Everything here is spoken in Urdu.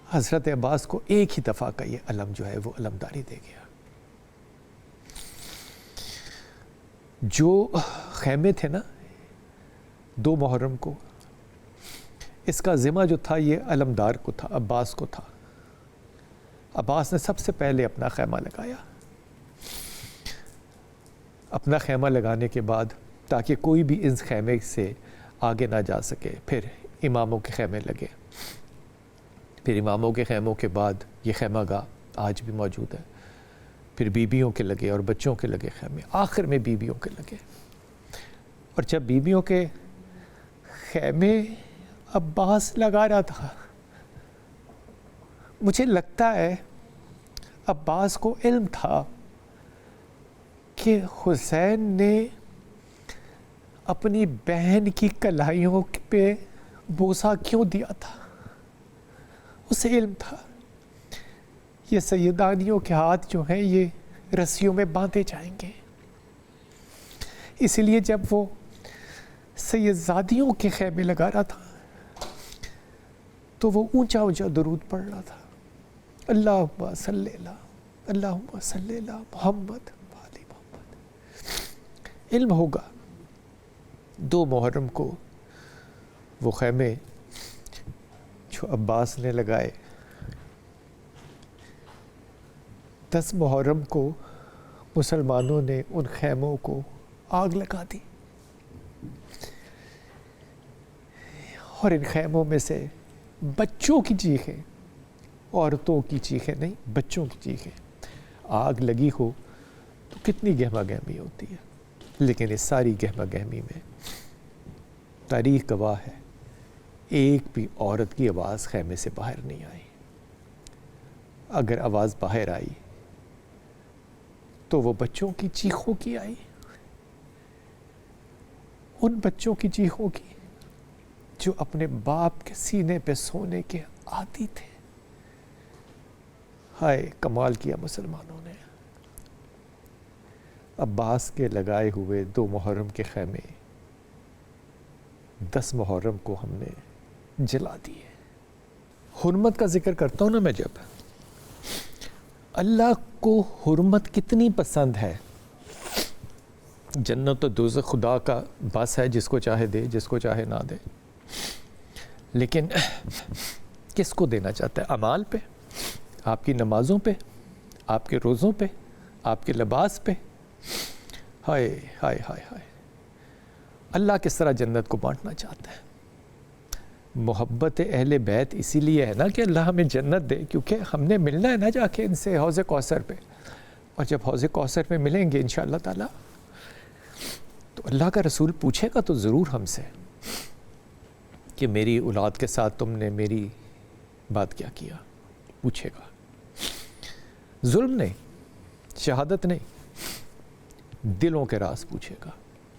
حضرت عباس کو ایک ہی دفعہ کا یہ علم جو ہے وہ علمداری دے گیا. جو خیمے تھے نا 2 محرم کو، اس کا ذمہ جو تھا یہ علمدار کو تھا، عباس کو تھا. عباس نے سب سے پہلے اپنا خیمہ لگایا. اپنا خیمہ لگانے کے بعد تاکہ کوئی بھی اس خیمے سے آگے نہ جا سکے، پھر اماموں کے خیمے لگے. پھر اماموں کے خیموں کے بعد یہ خیمہ گاہ آج بھی موجود ہے. پھر بیویوں کے لگے اور بچوں کے لگے خیمے، آخر میں بیویوں کے لگے. اور جب بیویوں کے خیمے عباس لگا رہا تھا، مجھے لگتا ہے عباس کو علم تھا کہ حسین نے اپنی بہن کی کلائیوں پہ بوسہ کیوں دیا تھا. اسے علم تھا یہ سیدانیوں کے ہاتھ جو ہیں یہ رسیوں میں باندھے جائیں گے. اس لیے جب وہ سیدزادیوں کے خیمے لگا رہا تھا تو وہ اونچا اونچا درود پڑھ رہا تھا، اللہم صلی اللہ، اللہم صلی اللہ محمد وآل محمد. علم ہوگا 2 محرم کو وہ خیمے جو عباس نے لگائے، 10 محرم کو مسلمانوں نے ان خیموں کو آگ لگا دی. اور ان خیموں میں سے بچوں کی چیخیں، عورتوں کی چیخیں نہیں، بچوں کی چیخیں. آگ لگی ہو تو کتنی گہما گہمی ہوتی ہے، لیکن اس ساری گہما گہمی میں تاریخ گواہ ہے ایک بھی عورت کی آواز خیمے سے باہر نہیں آئی. اگر آواز باہر آئی تو وہ بچوں کی چیخوں کی آئی، ان بچوں کی چیخوں کی جو اپنے باپ کے سینے پہ سونے کے عادی تھے. ہائے کمال کیا مسلمانوں نے. عباس کے لگائے ہوئے 2 محرم کے خیمے 10 محرم کو ہم نے جلا دیے. حرمت کا ذکر کرتا ہوں نا میں، جب اللہ کو حرمت کتنی پسند ہے. جنت و دوزخ خدا کا بس ہے، جس کو چاہے دے، جس کو چاہے نہ دے. لیکن کس کو دینا چاہتا ہے؟ اعمال پہ، آپ کی نمازوں پہ، آپ کے روزوں پہ، آپ کے لباس پہ. ہائے ہائے ہائے ہائے. اللہ کس طرح جنت کو بانٹنا چاہتا ہے. محبت اہل بیت اسی لیے ہے نا کہ اللہ ہمیں جنت دے، کیونکہ ہم نے ملنا ہے نا جا کے ان سے حوض کوثر پہ. اور جب حوض کوثر پہ ملیں گے انشاءاللہ تعالی تو اللہ کا رسول پوچھے گا تو ضرور ہم سے کہ میری اولاد کے ساتھ تم نے میری بات کیا کیا. پوچھے گا. ظلم نہیں، شہادت نہیں، دلوں کے راز پوچھے گا.